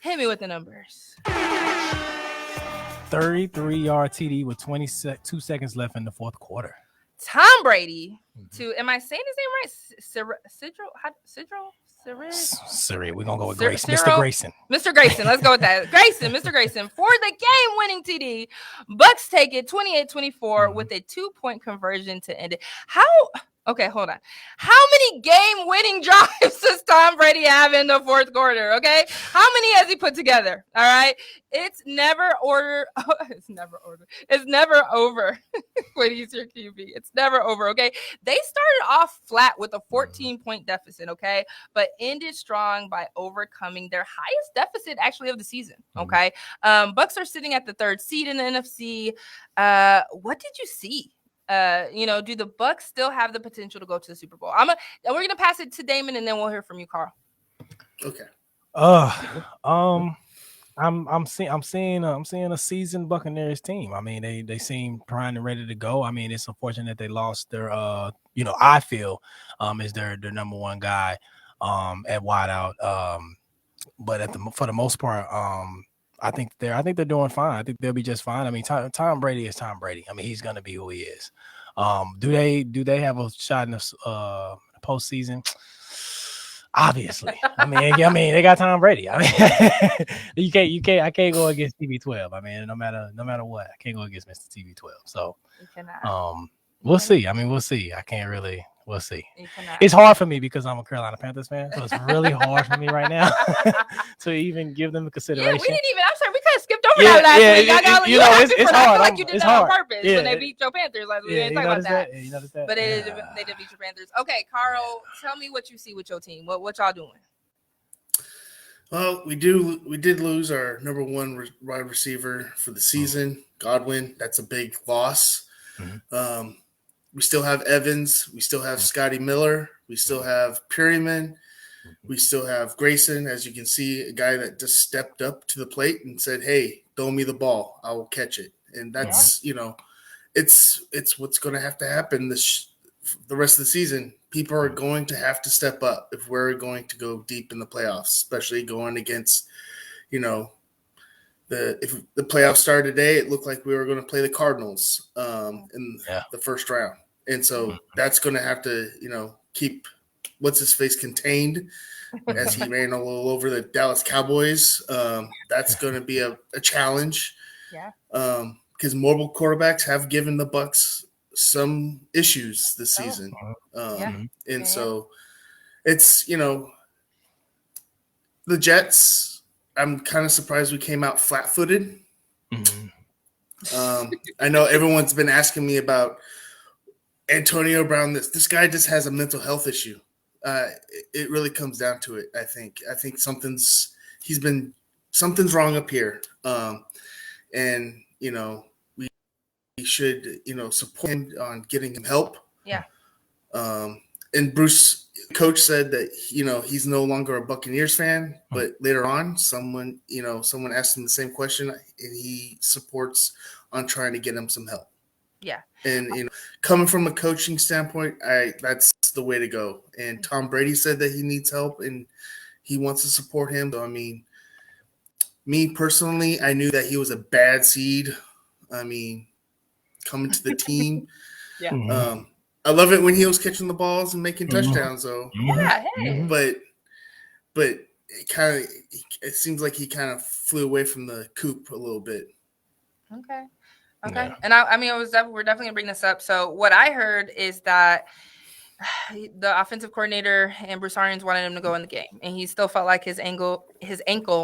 Hit me with the numbers. 33-yard TD with 22 seconds left in the fourth quarter. Tom Brady to, am I saying his name right? Siri, we're going to go with Grayson. Mr. Grayson. Mr. Grayson, let's go with that. Mr. Grayson for the game-winning TD. Bucks take it 28-24 with a 2-point conversion to end it. Okay, hold on. How many game-winning drives does Tom Brady have in the fourth quarter? Okay, how many has he put together? All right, it's never order. It's never over when he's your QB. It's never over. Okay, they started off flat with a 14-point deficit. Okay, but ended strong by overcoming their highest deficit actually of the season. Okay, Bucks are sitting at the 3rd seed in the NFC. What did you see? Do the Bucks still have the potential to go to the Super Bowl? We're gonna pass it to Damon, and then we'll hear from you, Carl. Okay. I'm seeing a seasoned Buccaneers team. I mean, they seem primed and ready to go. I mean, it's unfortunate they lost their I feel is their number one guy at wideout. But for the most part, I think they're doing fine. I think they'll be just fine. I mean, Tom Brady is Tom Brady. I mean, he's gonna be who he is. Do they have a shot in the postseason? Obviously. I mean, they got Tom Brady. I mean, I can't go against TB12. I mean, no matter what, I can't go against Mr. TB12. So, we'll see. I mean, we'll see. We'll see. It's hard for me because I'm a Carolina Panthers fan, so it's really hard for me right now to even give them a consideration. Yeah, I'm sorry, we kind of skipped over that last week. It's hard. I feel like you did that on purpose when they beat your Panthers last week. We didn't talk about that. You noticed that? But they did beat your Panthers. Okay, Carl, tell me what you see with your team. What y'all doing? Well, we did lose our number one wide receiver for the season, Godwin. That's a big loss. Mm-hmm. We still have Evans. We still have Scotty Miller. We still have Perryman. We still have Grayson, as you can see, a guy that just stepped up to the plate and said, "Hey, throw me the ball. I will catch it." And that's, it's what's going to have to happen the rest of the season. People are going to have to step up if we're going to go deep in the playoffs, especially going against, if the playoffs started today, it looked like we were going to play the Cardinals in the first round. And so that's going to have to, keep what's-his-face contained as he ran all over the Dallas Cowboys. That's going to be a challenge. Yeah. Because mobile quarterbacks have given the Bucks some issues this season. So it's, the Jets, I'm kind of surprised we came out flat-footed. I know everyone's been asking me about Antonio Brown. This guy just has a mental health issue. It really comes down to it. I think something's wrong up here. And we should, support him on getting him help. Yeah. And Bruce, coach, said that, he's no longer a Buccaneers fan, but later on someone asked him the same question and he supports on trying to get him some help. Yeah. And, coming from a coaching standpoint, that's the way to go. And Tom Brady said that he needs help and he wants to support him. So, I mean, me personally, I knew that he was a bad seed. I mean, coming to the team. Yeah. I love it when he was catching the balls and making touchdowns, though. Yeah. Hey. But it seems like he kind of flew away from the coop a little bit. Okay. Yeah. And we're definitely gonna bring this up. So what I heard is that the offensive coordinator and Bruce Arians wanted him to go in the game, and he still felt like his ankle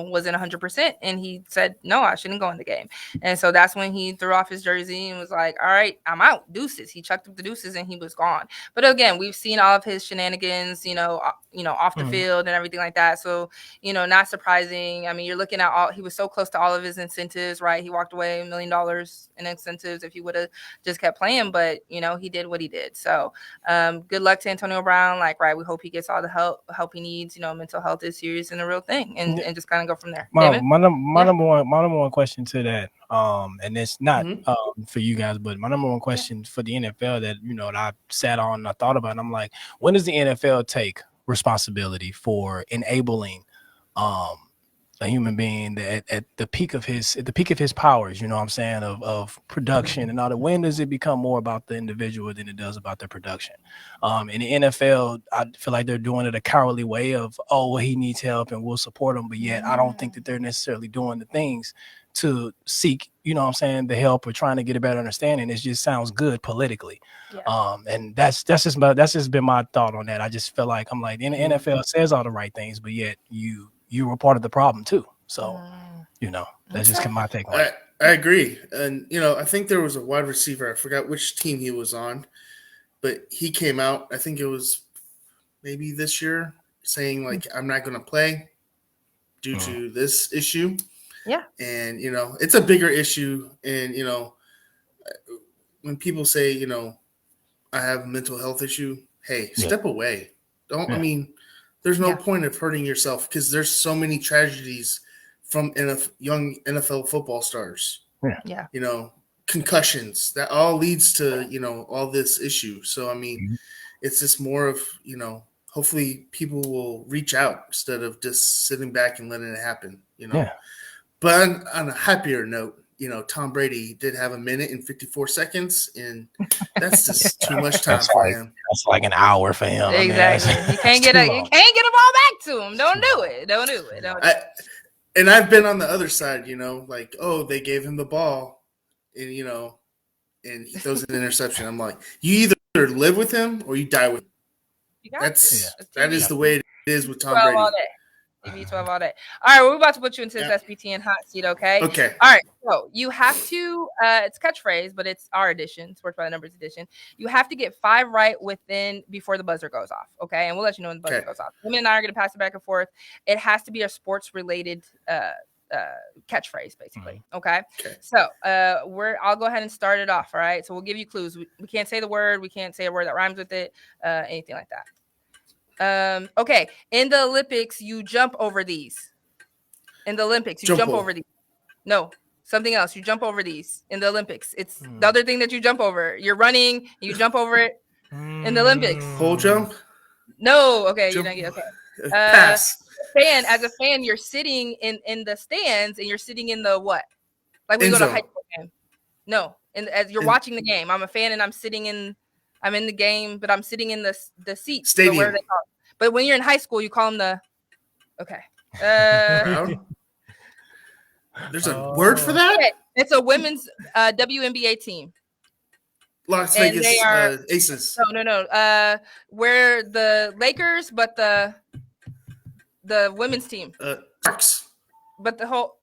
wasn't 100%, and he said, "No, I shouldn't go in the game." And so that's when he threw off his jersey and was like, "All right, I'm out, deuces." He chucked up the deuces and he was gone. But again, we've seen all of his shenanigans, off the field and everything like that. So, not surprising. I mean, you're looking at he was so close to all of his incentives, right? He walked away $1 million in incentives if he would have just kept playing, but he did what he did. So, good luck to Antonio Brown. We hope he gets all the help he needs. Mental health is serious and a real thing. And and just kind of go from there. My David? number one question to that, and it's not for you guys, but my number one question for the NFL that that I sat on and I thought about, and I'm like, when does the NFL take responsibility for enabling a human being that at the peak of his powers, what I'm saying, of production and all that? When does it become more about the individual than it does about the production? In the NFL, I feel like they're doing it a cowardly way of, oh, well, he needs help and we'll support him, but yet I don't think that they're necessarily doing the things to seek, the help or trying to get a better understanding. It just sounds good politically. And that's just been my thought on that. I just feel like the NFL says all the right things, but yet you were part of the problem too. So, that's just my take on it. I agree. And, I think there was a wide receiver. I forgot which team he was on, but he came out, I think it was maybe this year, saying like, I'm not going to play due to this issue. Yeah. And, it's a bigger issue. And, when people say, I have a mental health issue, hey, step away. There's no point of hurting yourself because there's so many tragedies from young NFL football stars. Yeah. Concussions, that all leads to, all this issue. So, it's just more of, hopefully people will reach out instead of just sitting back and letting it happen, But on a happier note, Tom Brady did have 1 minute and 54 seconds, and that's just too much time for him. That's like an hour for him. Exactly. You can't get them all back to him. Don't do it. And I've been on the other side, like, oh, they gave him the ball, and and he throws an interception. I'm like, you either live with him or you die with him. That is the way it is with Tom Brady. All day. TV 12 all day. All right, we're about to put you into this SBTN hot seat, okay? Okay. All right, so you have to, it's catchphrase, but it's our edition, Sports by the Numbers edition. You have to get 5 right before the buzzer goes off, okay? And we'll let you know when the buzzer goes off. Women and I are going to pass it back and forth. It has to be a sports-related catchphrase, basically, okay? So I'll go ahead and start it off, all right? So we'll give you clues. We can't say the word. We can't say a word that rhymes with it, anything like that. Okay. In the Olympics, you jump over these. In the Olympics, you jump over these. No, something else. You jump over these in the Olympics. It's the other thing that you jump over. You're running, you jump over it in the Olympics. Pole jump? No. Okay. You don't get pass. As a fan, you're sitting in the stands and you're sitting in the what? Like we go to a high school game. No. As you're watching the game, I'm a fan and I'm in the game, but I'm sitting in the seat. Stadium. So what are they called? But when you're in high school, you call them okay. There's a word for that? Okay. It's a women's WNBA team. Las Vegas Aces. No. We're the Lakers, but the women's team. Sparks. But but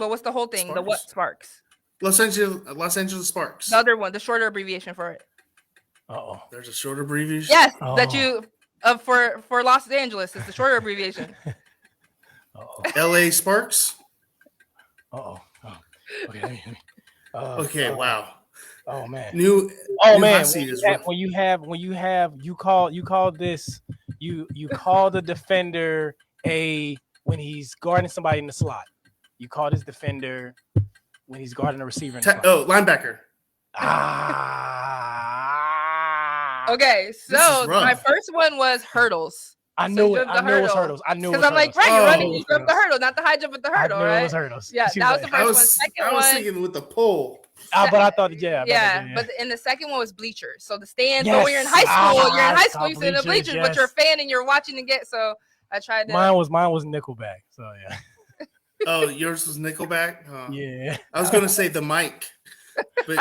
what's the whole thing? Sparks? The what Sparks? Los Angeles Sparks. The other one, the shorter abbreviation for it. There's a shorter abbreviation. Yes, that you for Los Angeles. It's the shorter abbreviation. LA Sparks. Okay. Okay. Wow. Oh man. New man. When you call the defender when he's guarding somebody in the slot. You call this defender when he's guarding a receiver in the slot. Linebacker. Okay, so my first one was hurdles. I knew it was hurdles. Because I'm like, right, you're running, you jump the hurdle, not the high jump at the hurdle, right? It was hurdles. Yeah, that was the first one. Second I was thinking with the pole. But I thought, but in the second one was bleachers. So the stands. But when you're in high school, you sit in the bleachers, but you're a fan and you're watching the game. So I tried to. Mine was Nickelback. So yeah. Oh, yours was Nickelback. Yeah. I was gonna say the mic. But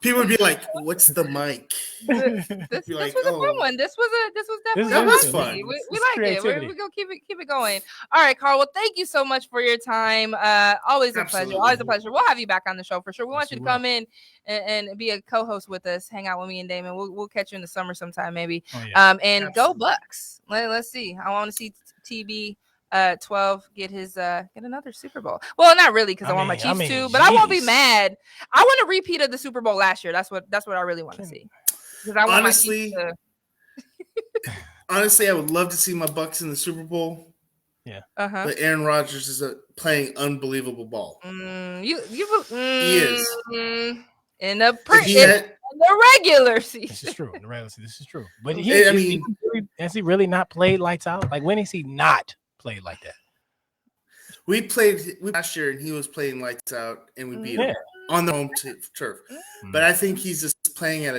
people would be like, "What's the mic?" This was a fun one. This was definitely that was fun. We like it. We're gonna keep it going. All right, Carl. Well, thank you so much for your time. Always a pleasure. Always a pleasure. We'll have you back on the show for sure. We want you to come in and be a co-host with us. Hang out with me and Damon. We'll catch you in the summer sometime maybe. And go Bucks. Let's see. I want to see TB. 12 get another Super Bowl. Well, not really because I want my Chiefs too, but I won't be mad. I want a repeat of the Super Bowl last year. That's what I really want to see. Because I want honestly, Honestly, I would love to see my Bucks in the Super Bowl. Yeah. But Aaron Rodgers is playing unbelievable ball. He is. In the regular season. This is true. In the regular season, this is true. But has he really not played lights out? Like, when has he not played like that? We played last year, and he was playing lights out, and we beat him on the home turf. But I think he's just playing at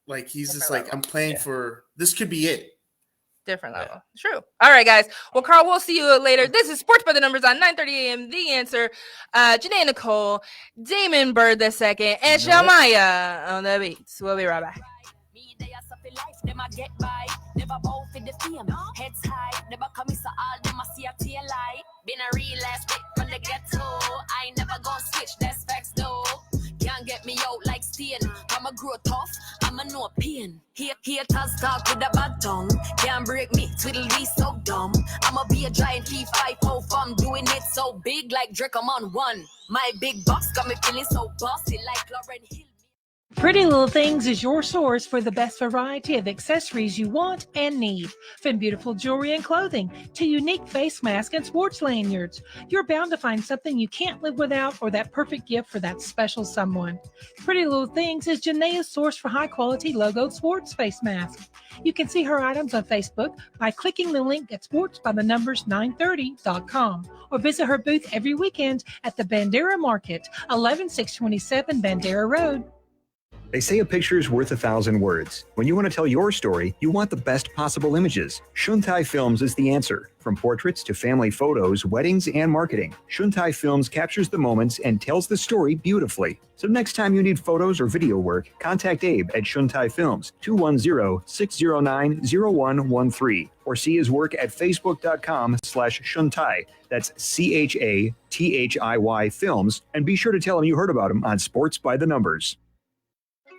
I'm playing for this. Could be it. Different level. True. All right, guys. Well, Carl, we'll see you later. This is Sports by the Numbers on 9:30 a.m. The Answer. Janae Nicole, Damon Bird II, and Shamaya on the beats. We'll be right back. Life, them I get by. Never bow for the fame. Heads high. Never come so all them I see a tail light. Been a real ass bit from the ghetto. I ain't never gonna switch. That's facts though. Can't get me out like Stain. I'ma grow tough. I'ma know pain. Haters talk with a bad tongue. Can't break me. Twiddle be so dumb. I'ma be a giant T5 I'm doing it so big like Drake. I'm on one. My big box got me feeling so bossy like Lauren Hill. Pretty Little Things is your source for the best variety of accessories you want and need. From beautiful jewelry and clothing to unique face masks and sports lanyards, you're bound to find something you can't live without or that perfect gift for that special someone. Pretty Little Things is Janae's source for high-quality logoed sports face masks. You can see her items on Facebook by clicking the link at sportsbythenumbers930.com or visit her booth every weekend at the Bandera Market, 11627 Bandera Road. They say a picture is worth 1,000 words. When you want to tell your story, you want the best possible images. Shuntai Films is the answer. From portraits to family photos, weddings, and marketing, Shuntai Films captures the moments and tells the story beautifully. So next time you need photos or video work, contact Abe at Shuntai Films, 210-609-0113, or see his work at facebook.com/Shuntai. That's CHATHIY Films, and be sure to tell him you heard about him on Sports by the Numbers.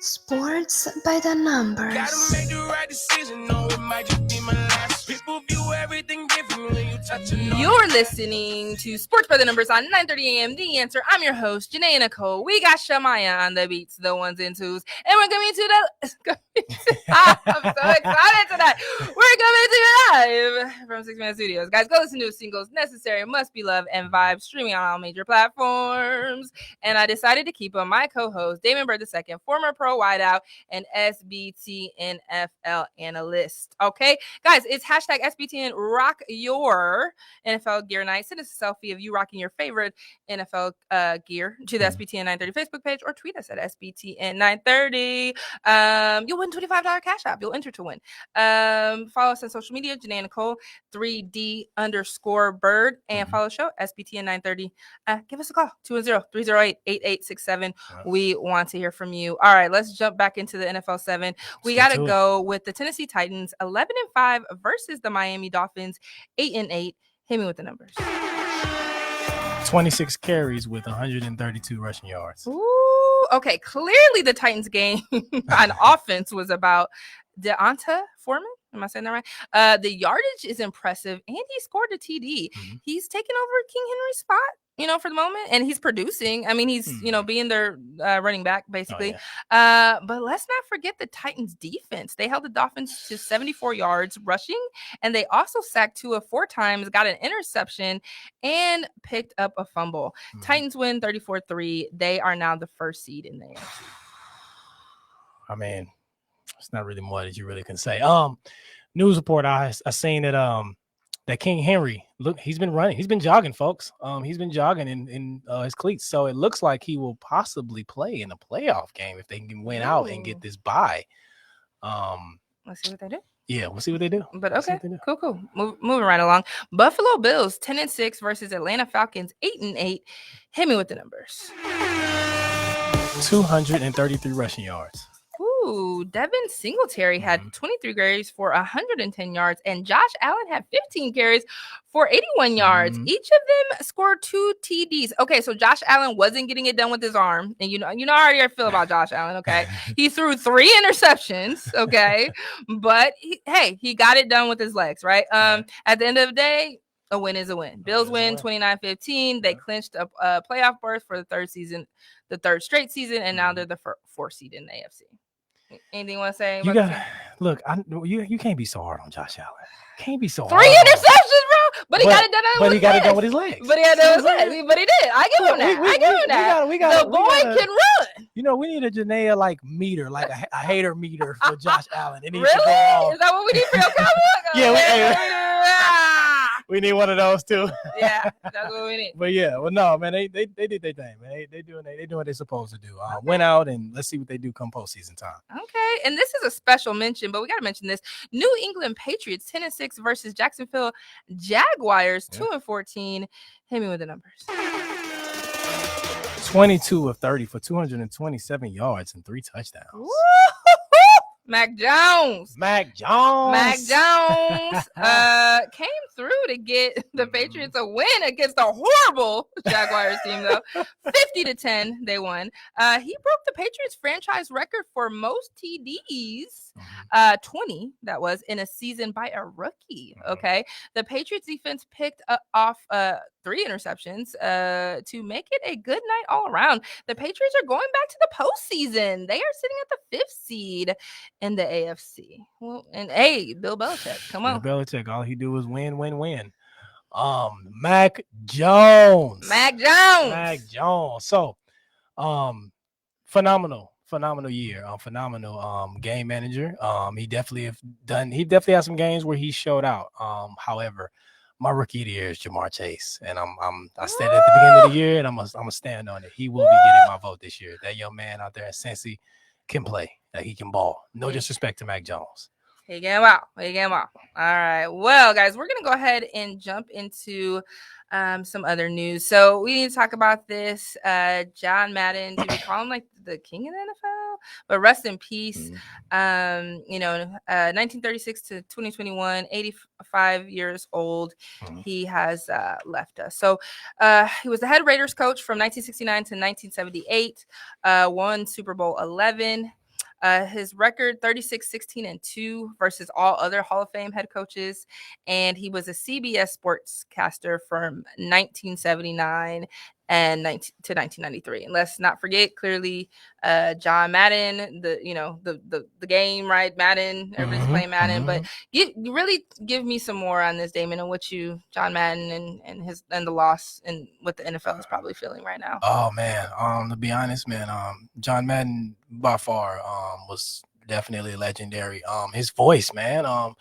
Sports by the Numbers. Gotta make the right decision, no, it might just be my last. People view everything differently when you touch a You're listening to Sports by the Numbers on 9:30 a.m. The Answer. I'm your host, Janae Nicole. We got Shamaya on the beats, the ones and twos, and we're coming to I'm so excited tonight. We're coming to you live from 6 Man Studios. Guys, go listen to singles Necessary, Must Be Love, and Vibe, streaming on all major platforms. And I decided to keep on my co-host, Damon Bird II, former pro wideout and SBT NFL analyst. Okay, guys, it's hashtag SBTN Rock Your NFL Gear Night. Send us a selfie of you rocking your favorite NFL gear to the SBTN 930 Facebook page or tweet us at SBTN 930. You'll win $25 cash app. You'll enter to win. Follow us on social media, Janae Nicole 3D_bird, and follow the show SBTN 930. Give us a call 210-308-8867. We want to hear from you. All right, let's jump back into the NFL 7. We got to go with the Tennessee Titans 11-5 versus the Miami Dolphins 8-8. Hit me with the numbers. 26 carries with 132 rushing yards. Ooh, okay. Clearly, the Titans game on offense was about Deonta Foreman. Am I saying that right? The yardage is impressive, and he scored a TD. He's taken over King Henry's spot, for the moment, and he's producing. I mean, he's, being their running back, basically. But let's not forget the Titans defense. They held the Dolphins to 74 yards rushing, and they also sacked Tua 4 times, got an interception, and picked up a fumble. Titans win 34-3. They are now the first seed in the AFC. I mean, it's not really more that you really can say. News report, I seen that that King Henry, look, he's been running. He's been jogging, folks. He's been jogging in his cleats. So it looks like he will possibly play in a playoff game if they can win out and get this bye. Let's see what they do. Yeah, we'll see what they do. But okay, cool. Moving right along. Buffalo Bills 10-6 versus Atlanta Falcons 8-8. Hit me with the numbers. 233 rushing yards. Ooh, Devin Singletary had 23 carries for 110 yards, and Josh Allen had 15 carries for 81 yards. Each of them scored 2 TDs. Okay, so Josh Allen wasn't getting it done with his arm, and you know already how I feel about Josh Allen. Okay, he threw 3 interceptions. Okay, but he got it done with his legs. Right. At the end of the day, a win is a win. Bills win 29-15. They clinched a playoff berth for the third straight season, and now they're the 4th seed in the AFC. Anything you want to say? You about the got look. You can't be so hard on Josh Allen. Can't be so team? 3 hard. interceptions, bro. But he got it done. But he got it done with his legs. But he got it done with his legs. But he did. I give him that. I give him that. We gotta, the boy can run. You know, we need a Janaea like meter, like a hater meter for Josh Allen. It needs to go Really? off. Is that what we need for your cowboy? We need one of those too. Yeah, that's what we need. But yeah, well, no, man, they did their thing, man. They doing what they're supposed to do. Went out and let's see what they do come postseason time. Okay, and this is a special mention, but we got to mention this: New England Patriots 10-6 versus Jacksonville Jaguars 2-14. Hit me with the numbers. 22 of 30 for 227 yards and 3 touchdowns. Woo-hoo-hoo! Mac Jones came through to get the Patriots a win against a horrible Jaguars team, though. 50-10, they won. He broke the Patriots franchise record for most TDs, 20, that was, in a season by a rookie. Okay. The Patriots defense picked off 3 interceptions to make it a good night all around. The Patriots are going back to the postseason. They are sitting at the 5th seed in the AFC. Well, and hey, Bill Belichick, come on. Bill Belichick, all he do is win. Mac Jones. So, phenomenal year. Phenomenal game manager. He definitely has some games where he showed out. However, my rookie of the year is Jamar Chase, and I said at the beginning of the year, and I'm gonna stand on it. He will be getting my vote this year. That young man out there at Cincy can play. He can ball. No disrespect to Mac Jones. He came out. All right. Well, guys, we're gonna go ahead and jump into some other news. So we need to talk about this. John Madden, do we call him like the king of the NFL? But rest in peace. 1936 to 2021, 85 years old. He has left us. So he was the head Raiders coach from 1969 to 1978. Won Super Bowl 11. His record 36-16-2 versus all other Hall of Fame head coaches, and he was a CBS sportscaster from 1979 and to 1993. And let's not forget, clearly, John Madden, the game, right? Madden, everybody's playing Madden. But really give me some more on this, Damon, and what John Madden and the loss and what the NFL is probably feeling right now. Oh man, to be honest, man, John Madden by far was definitely legendary. His voice, man. I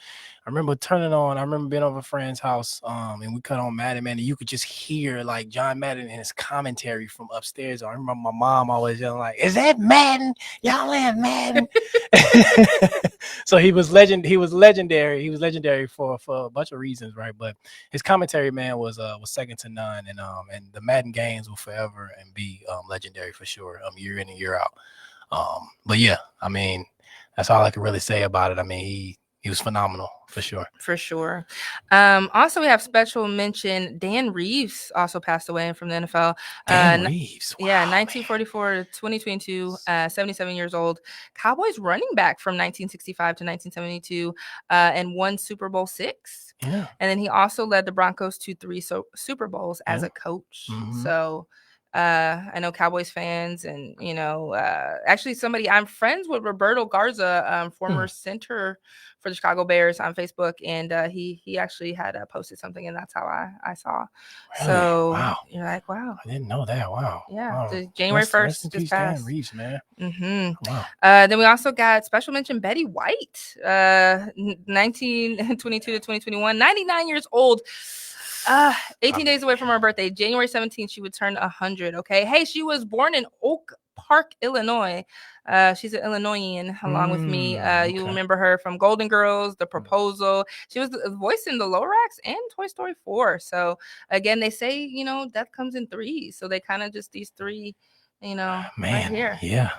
remember turning on. I remember being over a friend's house, and we cut on Madden, man, and you could just hear like John Madden and his commentary from upstairs. I remember my mom always yelling like, "Is that Madden? Y'all in Madden?" So he was legendary. He was legendary for a bunch of reasons, right? But his commentary, man, was second to none, and the Madden games will forever and be legendary for sure, year in and year out. But yeah, I mean, that's all I can really say about it. I mean, he was phenomenal for sure. For sure. Also, we have special mention. Dan Reeves also passed away from the NFL. Dan Reeves. Wow, 1944 to 2022, 77 years old. Cowboys running back from 1965 to 1972, and won Super Bowl 6. Yeah. And then he also led the Broncos to 3 Super Bowls as a coach. So I know Cowboys fans, and actually I'm friends with Roberto Garza, former center for the Chicago Bears, on Facebook, and he actually had posted something, and that's how I saw. Really? So wow, you're like, wow, I didn't know that. Wow, yeah, wow. The January 1st just passed. Dan Reeves, man. Wow. Wow. Then we also got special mention Betty White, 1922 to 2021, 99 years old. 18 days away from her birthday, January 17th, she would turn 100. Okay. Hey, she was born in Oak Park, Illinois. She's an Illinoisan along with me. You remember her from Golden Girls, The Proposal. She was the voice in the Lorax and Toy Story 4. So again, they say, death comes in 3. So they kind of just these 3, man, right here. Yeah.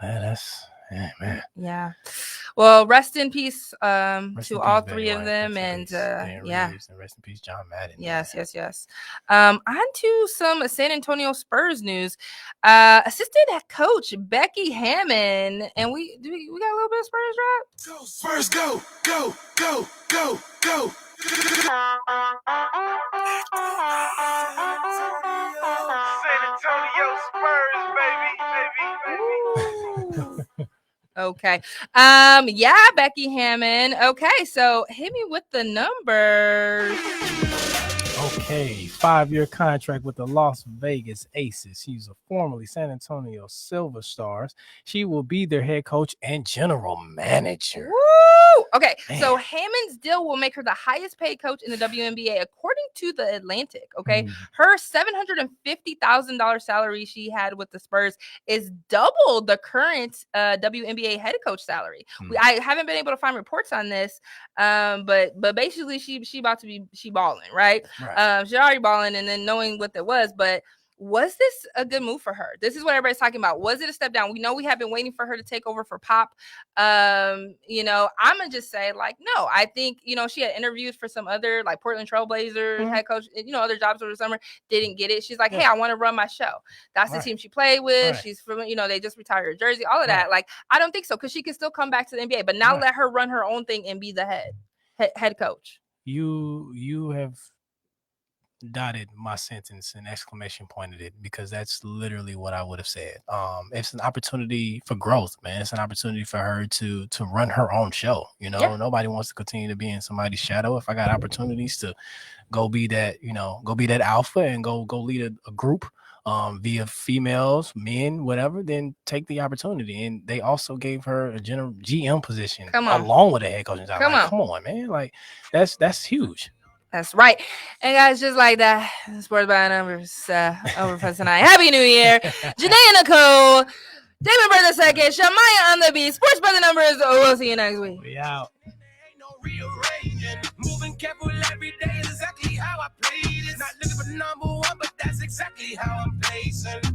That's man. Yeah. Well, rest in peace Rest to in all peace, 3 Betty of White. them. Rest in And peace, Dan yeah. Reeves, and rest in peace, John Madden. Yes. On to some San Antonio Spurs news. Assistant head coach Becky Hammond, and we got a little bit of Spurs rap. Go Spurs, go, go, go, go, go. San Antonio Spurs, baby. Okay. Yeah, Becky Hammond. Okay, so hit me with the numbers. Okay, 5-year contract with the Las Vegas Aces. She's a formerly San Antonio Silver Stars. She will be their head coach and general manager. Woo! Okay, Man. so Hammond's deal will make her the highest paid coach in the WNBA, according to the Atlantic. Okay, her $750,000 salary she had with the Spurs is double the current WNBA head coach salary. I haven't been able to find reports on this, but basically she about to be balling, right? She's already balling, and then knowing what it was, but was this a good move for her? This is what everybody's talking about. Was it a step down? We know we have been waiting for her to take over for Pop. You know, I'm gonna just say, like, no. I think, you know, she had interviews for some other, like, Portland Trailblazers head coach, you know, other jobs over the summer, didn't get it. She's like, hey, I want to run my show. That's the team she played with. She's from, you know, they just retired her jersey, all of that. Like, I don't think so, because she can still come back to the NBA, but now let her run her own thing and be the head coach. You have dotted my sentence and exclamation pointed it, because that's literally what I would have said. It's an opportunity for growth, man. It's an opportunity for her to run her own show. You know, nobody wants to continue to be in somebody's shadow. If I got opportunities to go be that, you know, go be that alpha and go lead a group via females, men, whatever, then take the opportunity. And they also gave her a general GM position along with a head coaching job. Come on, man. Like, that's huge. That's right. And guys, just like that, Sports by the Numbers over for tonight. Happy New Year. Janae and Nicole, Damon Bird II, Shamaya on the beat. Sports by the Numbers. We'll see you next week. We out. Moving careful every day is exactly how I play this. Not looking for number one, but that's exactly how I'm placing.